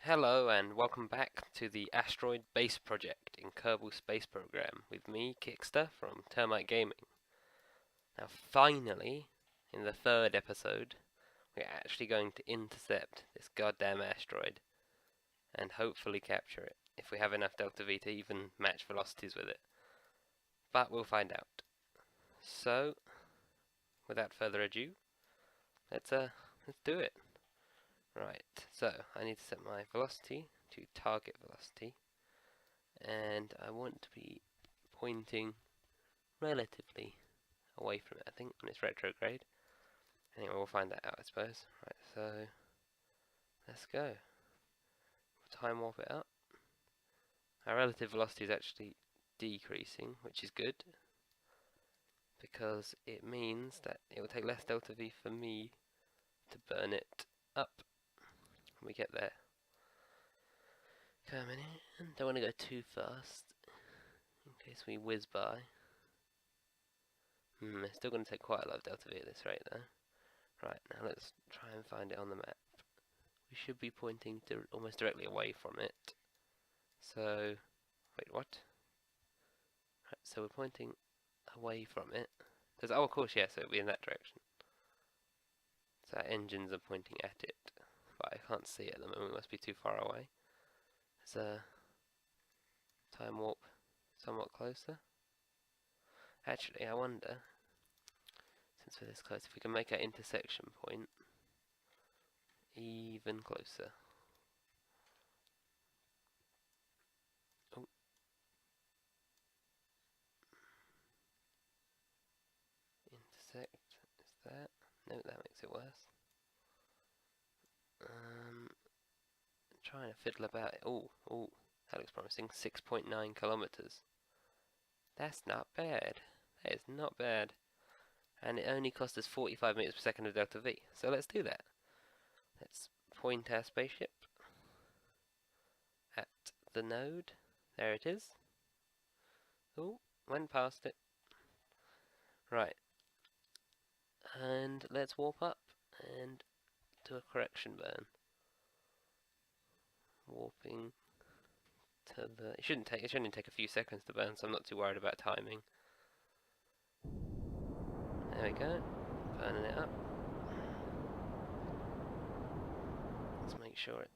Hello and welcome back to the Asteroid Base Project in Kerbal Space Program with me, Kickster from Termite Gaming. Now finally, in the third episode, we're actually going to intercept this goddamn asteroid and hopefully capture it, if we have enough Delta V to even match velocities with it. But we'll find out. So, without further ado, let's do it. Right, so I need to set my velocity to target velocity, and I want to be pointing relatively away from it, I think, when it's retrograde. Anyway, we'll find that out, I suppose. Right, so let's go. We'll time warp it up. Our relative velocity is actually decreasing, which is good, because it means that it will take less delta V for me to burn it up when we get there. Coming in, don't want to go too fast, in case we whiz by. It's still going to take quite a lot of delta V at this rate though. Right, now let's try and find it on the map. We should be pointing almost directly away from it. So, wait, what? Right, so we're pointing away from it. Oh, of course, yes, it'll be in that direction. So our engines are pointing at it. But I can't see it at the moment, we must be too far away. There's a time warp somewhat closer. Actually, I wonder, since we're this close, if we can make our intersection point even closer. Oh. Intersect, is that? No, that makes it worse. Trying to fiddle about it. Oh, that looks promising. 6.9 kilometers. That's not bad. That is not bad. And it only cost us 45 meters per second of delta V. So let's do that. Let's point our spaceship at the node. There it is. Oh, went past it. Right. And let's warp up and do a correction burn. Warping to the... It should only take a few seconds to burn, so I'm not too worried about timing. There we go. Burning it up. Let's make sure it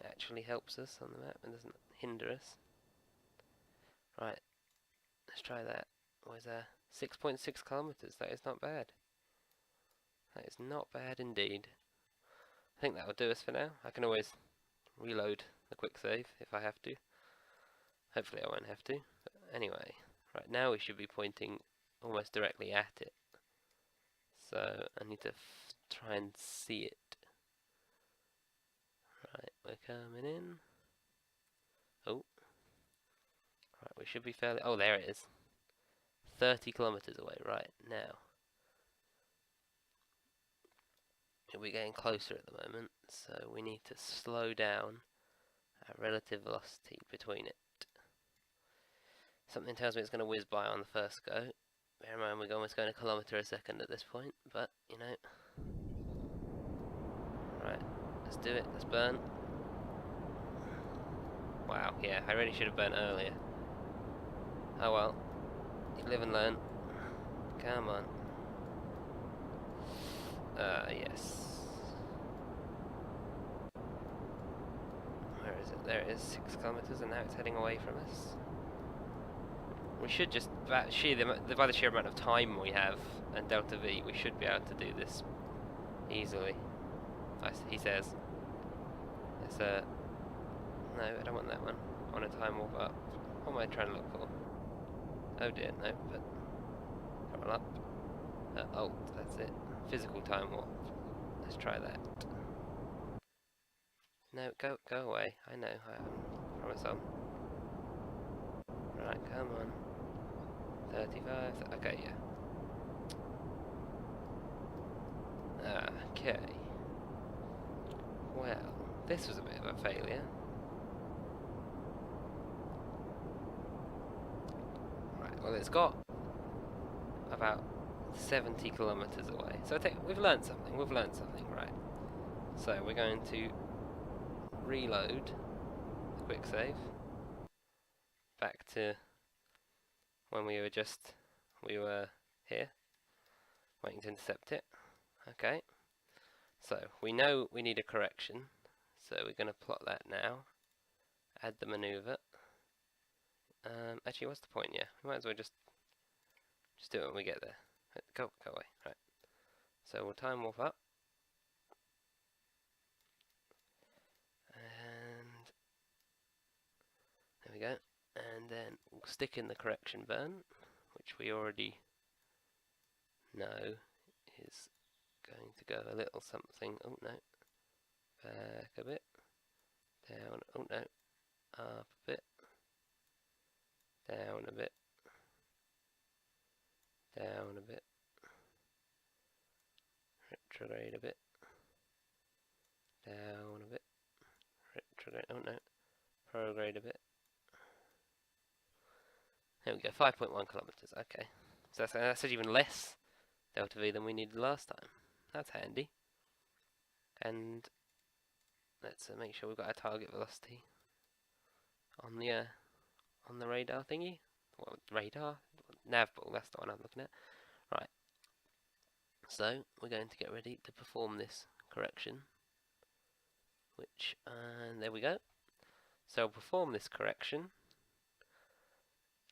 actually helps us on the map and doesn't hinder us. Right, let's try that. What is that? 6.6 kilometers. That is not bad. That is not bad indeed. I think that will do us for now. I can always reload the quick save if I have to. Hopefully I won't have to. But anyway, right now we should be pointing almost directly at it. So I need to try and see it. Right, we're coming in. Oh. Right, we should be fairly... Oh, there it is. 30 kilometers away right now. We're getting closer at the moment, so we need to slow down our relative velocity between it. Something tells me it's going to whiz by on the first go. Bear in mind we're almost going a kilometer a second at this point, but you know. Right, let's do it, let's burn. Wow, yeah, I really should have burnt earlier. Oh well, you live and learn. Come on. Yes. Where is it? There it is, 6 kilometers, and now it's heading away from us. We should just, by the sheer amount of time we have and delta V, we should be able to do this easily. He says. It's no, I don't want that one. I want a time warp up. What am I trying to look for? Oh dear, no, but come on up. Alt, that's it. Physical time warp. Let's try that. No, go away. I know. I promise on. Right, come on. 35. Okay, yeah. Okay. Well, this was a bit of a failure. Right, well it's got about 70 kilometers away. So we've learned something, right. So we're going to reload the quick save back to when we were here, waiting to intercept it. Okay, so we know we need a correction, so we're going to plot that now, add the maneuver. Actually, what's the point? Yeah, we might as well just do it when we get there. Go away. Right. So we'll time warp up, and there we go. And then we'll stick in the correction burn, which we already know is going to go a little something. Oh no, back a bit, down. Oh no, up a bit, down a bit, down a bit, retrograde a bit, down a bit, retrograde. Oh no, prograde a bit. There we go, 5.1 kilometers. Okay, so that's even less delta V than we needed last time. That's handy. And let's make sure we've got our target velocity on the radar thingy. What radar? Nav ball. That's the one I'm looking at. Right. So we're going to get ready to perform this correction. Which, and there we go. So we'll perform this correction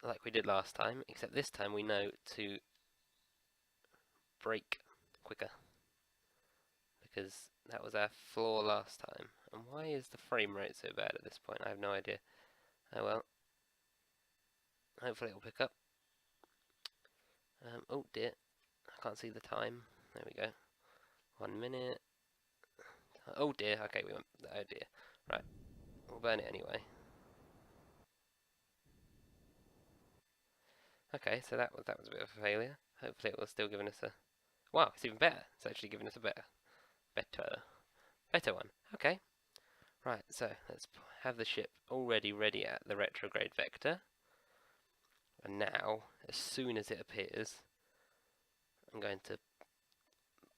like we did last time, except this time we know to brake quicker, because that was our flaw last time. And why is the frame rate so bad at this point? I have no idea. Oh well. Hopefully it'll pick up. Oh dear, I can't see the time. There we go. 1 minute. Oh dear, okay, we went, oh dear. Right, we'll burn it anyway. Okay, so that was a bit of a failure. Hopefully it was still giving us a... Wow, it's even better. It's actually giving us a better one. Okay. Right, so let's have the ship already ready at the retrograde vector. And now, as soon as it appears, I'm going to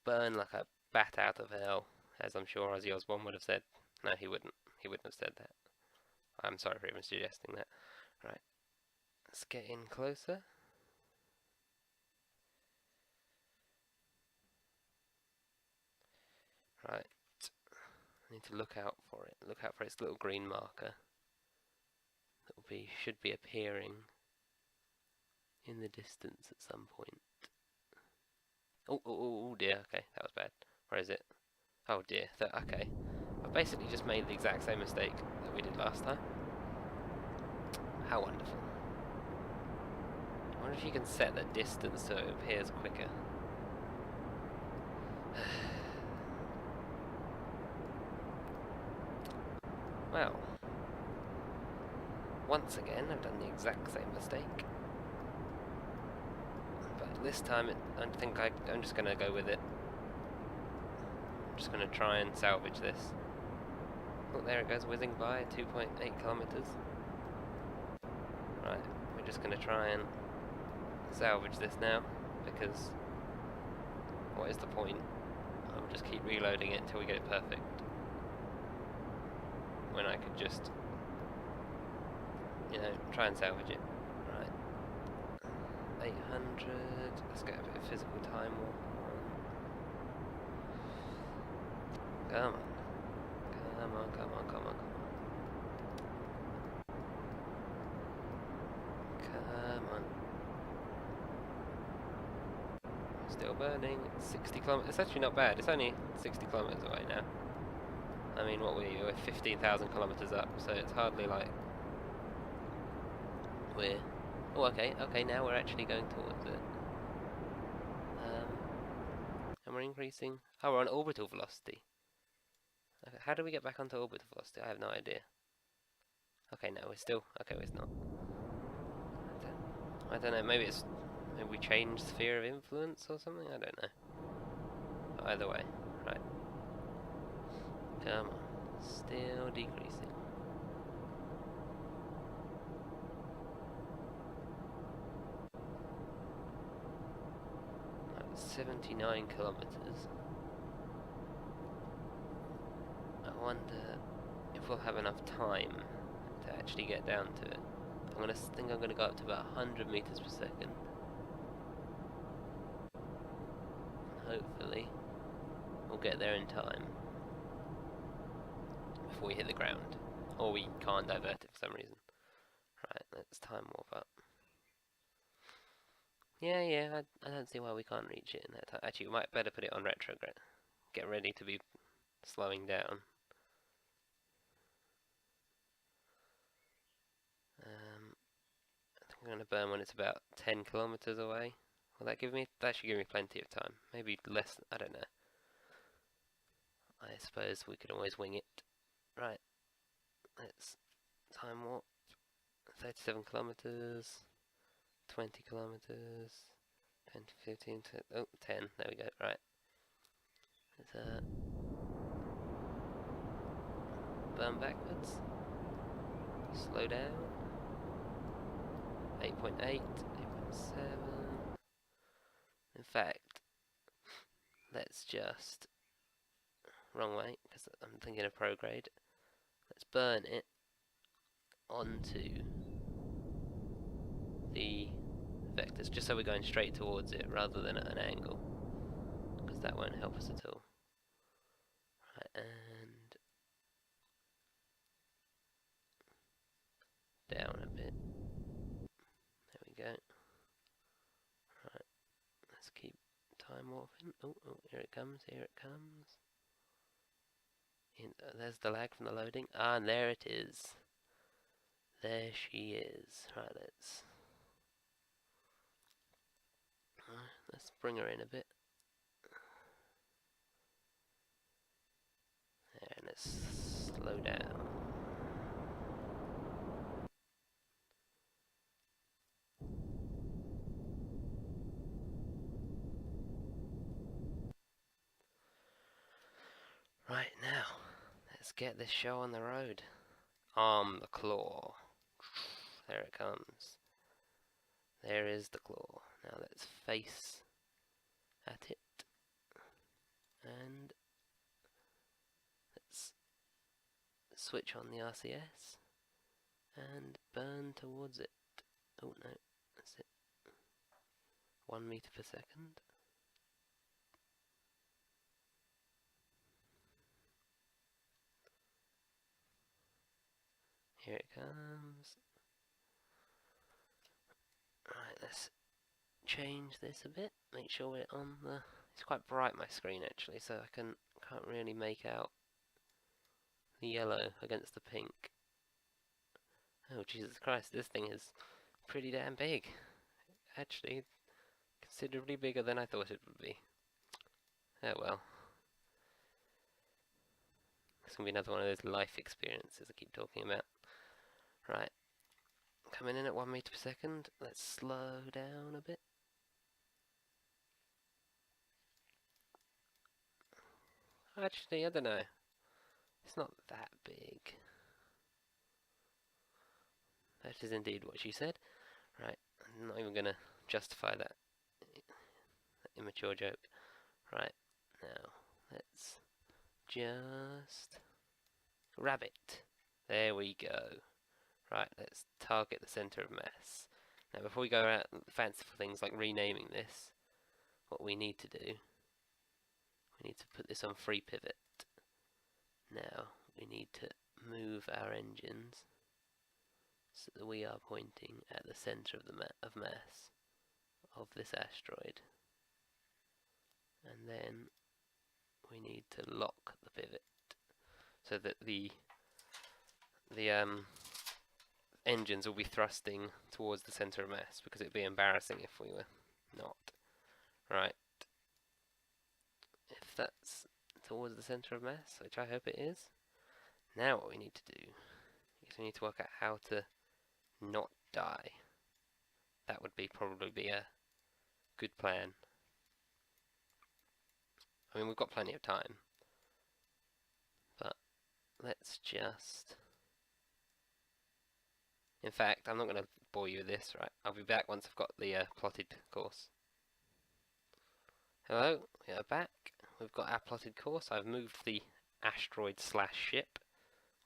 burn like a bat out of hell, as I'm sure Ozzy Osbourne would have said. No, he wouldn't. He wouldn't have said that. I'm sorry for even suggesting that. Right. Let's get in closer. Right. I need to look out for it. Look out for its little green marker. That should be appearing in the distance at some point. Oh dear. Okay, that was bad. Where is it? Oh dear. Okay. I've basically just made the exact same mistake that we did last time. How wonderful. I wonder if you can set the distance so it appears quicker. Well, once again I've done the exact same mistake, but this time I think I'm just going to go with it. I'm just going to try and salvage this. Oh, there it goes, whizzing by, 2.8 kilometers. Right, we're just going to try and salvage this now, because what is the point? I'll just keep reloading it until we get it perfect, when I could just, you know, try and salvage it. Right, 800, let's get a bit of physical time more. Come on. Still burning. 60 kilometers. It's actually not bad. It's only 60 kilometers away now. I mean, what we're 15,000 kilometers up, so it's hardly like we're... Oh, okay, now we're actually going towards it. And we're increasing... Oh, we're on orbital velocity. Okay, how do we get back onto orbital velocity? I have no idea. Okay, no, we're still... Okay, it's not. I don't know, maybe we changed sphere of influence or something? I don't know. Either way, right. Come on. Still decreasing. That's 79 kilometers. I wonder if if we'll have enough time to actually get down to it. I think I'm gonna go up to about 100 meters per second. Hopefully, we'll get there in time before we hit the ground, or we can't divert it for some reason. Right, let's time warp up. Yeah, I don't see why we can't reach it in that time. Actually, we might better put it on retrograde. Get ready to be slowing down. I think I'm going to burn when it's about 10 kilometers away. Will that give me? That should give me plenty of time. Maybe less. I don't know. I suppose we could always wing it. Right. Let's time warp. 37 kilometers. 20 kilometers. 10, 15, 10. There we go. Right. Let's burn backwards. Slow down. 8.8, 8.7. In fact, let's just wrong way because I'm thinking of prograde. Let's burn it onto the vectors just so we're going straight towards it rather than at an angle, because that won't help us at all. Right, and down a bit. There we go. Right, let's keep time warping. Oh, here it comes, here it comes. There's the lag from the loading. Ah, and there it is. There she is. Right, let's bring her in a bit. There, and let's slow down. Right, now, let's get this show on the road. Arm the claw. There it comes. There is the claw. Now let's face at it. And let's switch on the RCS and burn towards it. Oh no, that's it. 1 meter per second. Here it comes. Right, let's change this a bit. Make sure we're on the... It's quite bright, my screen, actually, so I can't really make out the yellow against the pink. Oh, Jesus Christ, this thing is pretty damn big. Actually, considerably bigger than I thought it would be. Oh well. It's going to be another one of those life experiences I keep talking about. Right. Coming in at 1 meter per second. Let's slow down a bit. Actually, I don't know. It's not that big. That is indeed what she said. Right. I'm not even going to justify that immature joke. Right. Now, let's just grab it. There we go. Right, let's target the center of mass. Now, before we go out fanciful things like renaming this, what we need to do, we need to put this on free pivot. Now, we need to move our engines so that we are pointing at the center of the mass of this asteroid. And then we need to lock the pivot so that the engines will be thrusting towards the center of mass, because it'd be embarrassing if we were not. Right. If that's towards the center of mass, which I hope it is, now what we need to do is we need to work out how to not die. That would probably be a good plan. I mean, we've got plenty of time, but let's just... In fact, I'm not going to bore you with this, right? I'll be back once I've got the plotted course. Hello, we are back. We've got our plotted course. I've moved the asteroid/ship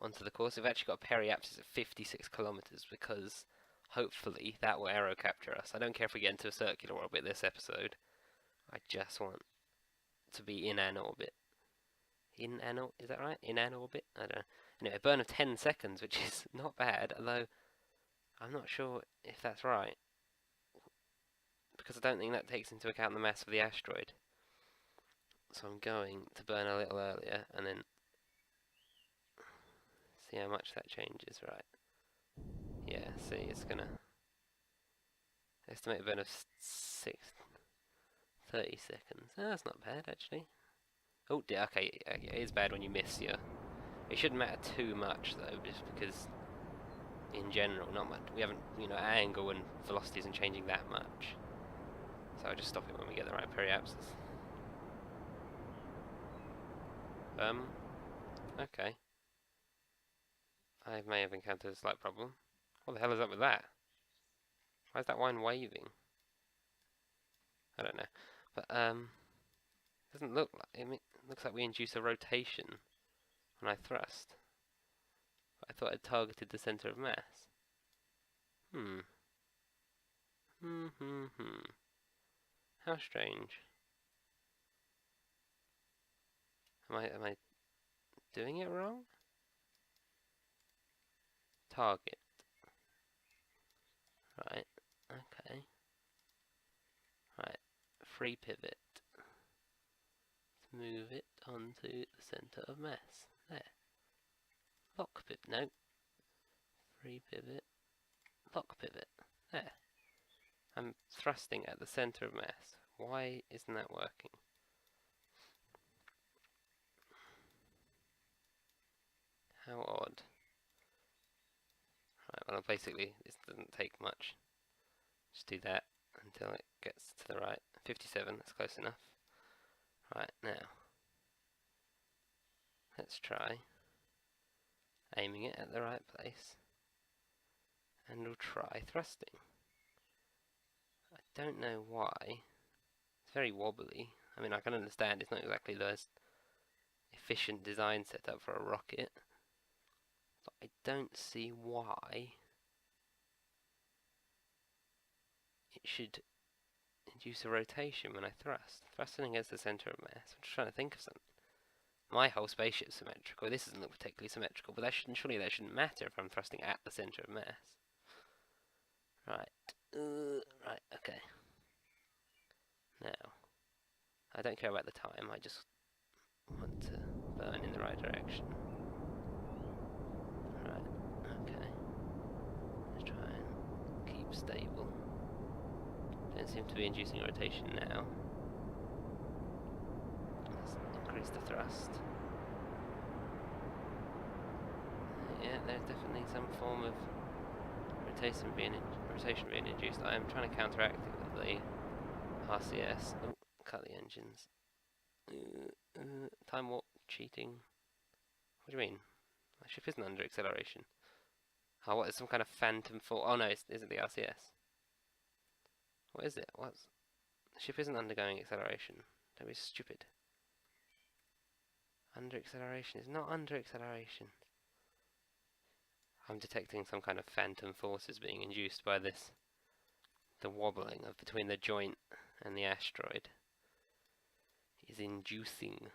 onto the course. We've actually got periapsis at 56 kilometers because hopefully that will aero capture us. I don't care if we get into a circular orbit this episode. I just want to be in an orbit. Is that right? In an orbit? I don't know. Anyway, a burn of 10 seconds, which is not bad, although I'm not sure if that's right, because I don't think that takes into account the mass of the asteroid. So I'm going to burn a little earlier, and then see how much that changes, right? Yeah, see, it's gonna estimate a burn of 30 seconds. Oh, that's not bad, actually. Oh dear, okay, it is bad when you miss your... It shouldn't matter too much, though, just because, in general, not much. We haven't, angle and velocity isn't changing that much. So I'll just stop it when we get the right periapsis. Okay. I may have encountered a slight problem. What the hell is up with that? Why is that wine waving? I don't know. But, doesn't look like... It looks like we induce a rotation when I thrust. But I thought I targeted the centre of mass. How strange. Am I doing it wrong? Target. Right, okay. Right, free pivot. Let's move it onto the centre of mass. There. Lock pivot, no. Free pivot. Lock pivot. There. I'm thrusting at the centre of mass. Why isn't that working? How odd. Right, well basically this doesn't take much. Just do that until it gets to the right. 57, that's close enough. Right, now let's try aiming it at the right place, and we'll try thrusting. I don't know why. It's very wobbly. I mean, I can understand it's not exactly the most efficient design setup for a rocket, but I don't see why it should induce a rotation when I thrust. Thrusting against the centre of mass. I'm just trying to think of something. My whole spaceship's symmetrical. This doesn't look particularly symmetrical, but surely that shouldn't matter if I'm thrusting at the centre of mass. Right. Right, okay. Now, I don't care about the time, I just want to burn in the right direction. Right, okay. Let's try and keep stable. Don't seem to be inducing rotation now. Let's increase the thrust. Yeah, there's definitely some form of rotation being induced. I am trying to counteract it with the RCS. Oh, cut the engines. Time warp cheating. What do you mean? My ship isn't under acceleration. Oh, what is some kind of phantom fall? Oh no, is it the RCS? What is it? What's... The ship isn't undergoing acceleration. Don't be stupid. Under acceleration is not under acceleration. I'm detecting some kind of phantom forces being induced by this. The wobbling of between the joint and the asteroid is inducing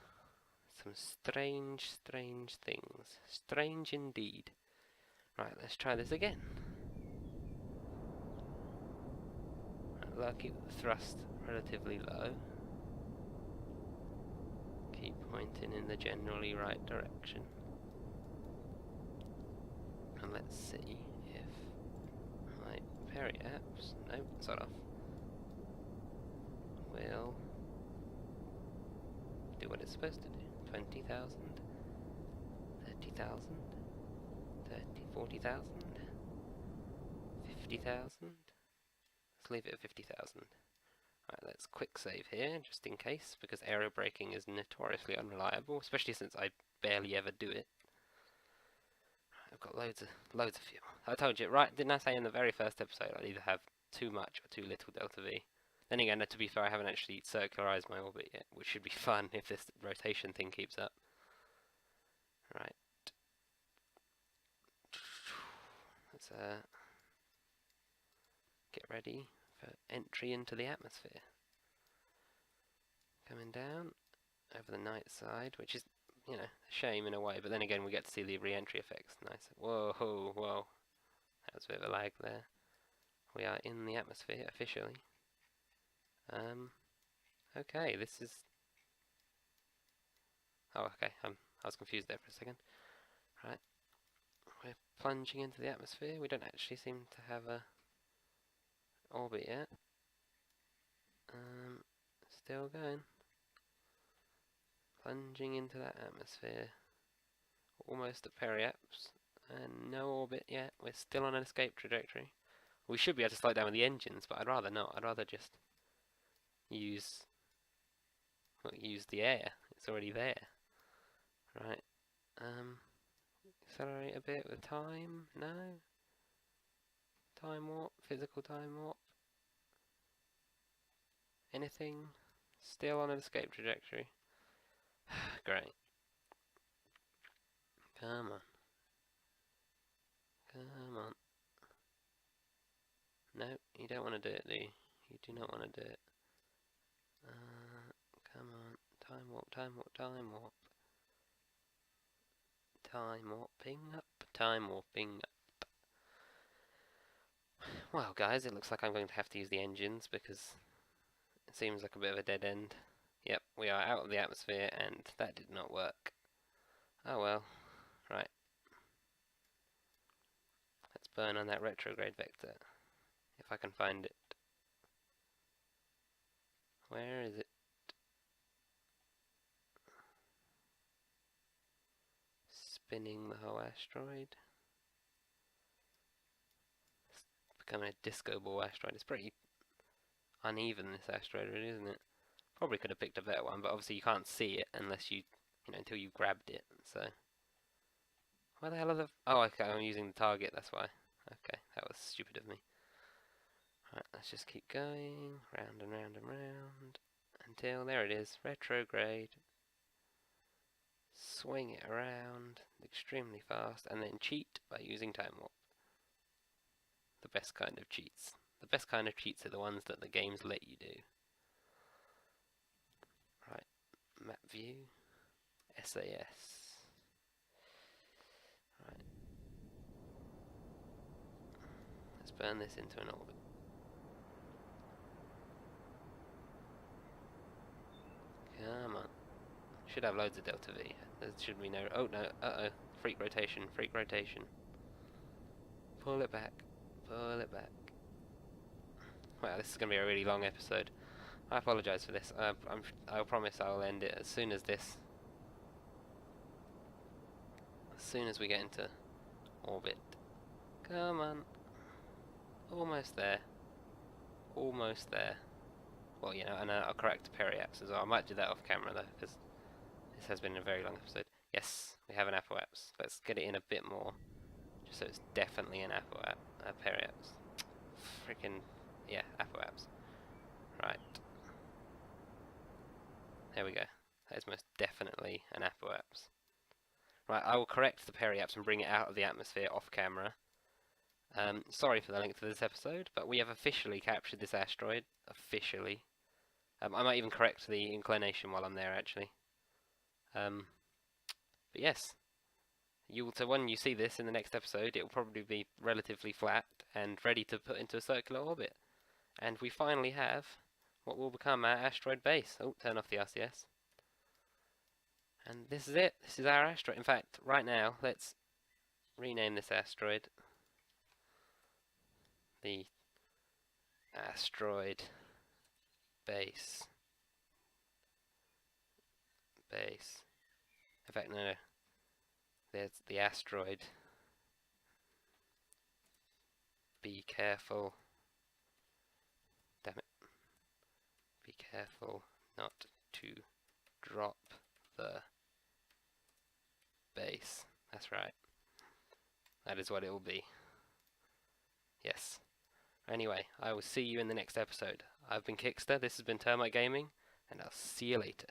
some strange things. Strange indeed. Right, let's try this again. Right, I'll keep the thrust relatively low. Keep pointing in the generally right direction. And let's see if my periapsis, nope, sort of, will do what it's supposed to do. 20,000, 30,000, 40,000, 50,000. Let's leave it at 50,000. Right, let's quick save here, just in case, because aero braking is notoriously unreliable, especially since I barely ever do it. I've got loads of fuel. I told you, right, didn't I say in the very first episode I'd either have too much or too little delta V? Then again, to be fair, I haven't actually circularized my orbit yet, which should be fun if this rotation thing keeps up. Right. let's get ready for entry into the atmosphere. Coming down over the night side, which is, you know, a shame in a way, but then again we get to see the re-entry effects. Nice. Whoa, whoa. That was a bit of a lag there. We are in the atmosphere officially. Okay, this is... Oh, okay, I was confused there for a second. Right, we're plunging into the atmosphere. We don't actually seem to have a orbit yet. Still going. Plunging into that atmosphere. Almost at periaps. And no orbit yet. We're still on an escape trajectory. We should be able to slow down with the engines, but I'd rather not. I'd rather just use the air. It's already there. Right. Accelerate a bit with time. No. Time warp. Physical time warp. Anything? Still on an escape trajectory. Great. Come on. Come on. No, you don't want to do it, do you? You do not want to do it. Come on. Time warp, time warp, time warp. Time warping up, time warping up. Well, guys, it looks like I'm going to have to use the engines because it seems like a bit of a dead end. Yep, we are out of the atmosphere and that did not work. Oh well. Right. Let's burn on that retrograde vector. If I can find it. Where is it? Spinning the whole asteroid. It's becoming a disco ball asteroid. It's pretty uneven, this asteroid, really, isn't it? Probably could have picked a better one, but obviously you can't see it unless you know, until you grabbed it, so... Where the hell are the... Oh, okay, I'm using the target, that's why. Okay, that was stupid of me. Right, let's just keep going, round and round and round, until, there it is, retrograde. Swing it around extremely fast, and then cheat by using time warp. The best kind of cheats. The best kind of cheats are the ones that the games let you do. Right, map view, SAS. Right. Let's burn this into an orbit. Come on. Should have loads of delta V. There should be no... Oh no, uh-oh. Freak rotation, freak rotation. Pull it back, pull it back. Well, this is going to be a really long episode. I apologise for this. I'll promise I'll end it as soon as this... As soon as we get into orbit. Come on. Almost there. Almost there. Well, you know, and I'll correct the periaps as well. I might do that off camera though, because this has been a very long episode. Yes, we have an apoapse. Let's get it in a bit more, just so it's definitely an periaps. Freaking, yeah, apoapse. Right. There we go. That is most definitely an apoapse. Right, I will correct the periaps and bring it out of the atmosphere off camera. Sorry for the length of this episode, but we have officially captured this asteroid. Officially. I might even correct the inclination while I'm there, actually. But yes. So when you see this in the next episode, it will probably be relatively flat and ready to put into a circular orbit. And we finally have what will become our asteroid base. Oh, turn off the RCS. And this is it. This is our asteroid. In fact, right now, let's rename this asteroid the Asteroid Base. In fact, no. There's the asteroid. Be careful. Damn it. Be careful not to drop the base. That's right. That is what it will be. Yes. Anyway, I will see you in the next episode. I've been Kickster, this has been Termite Gaming, and I'll see you later.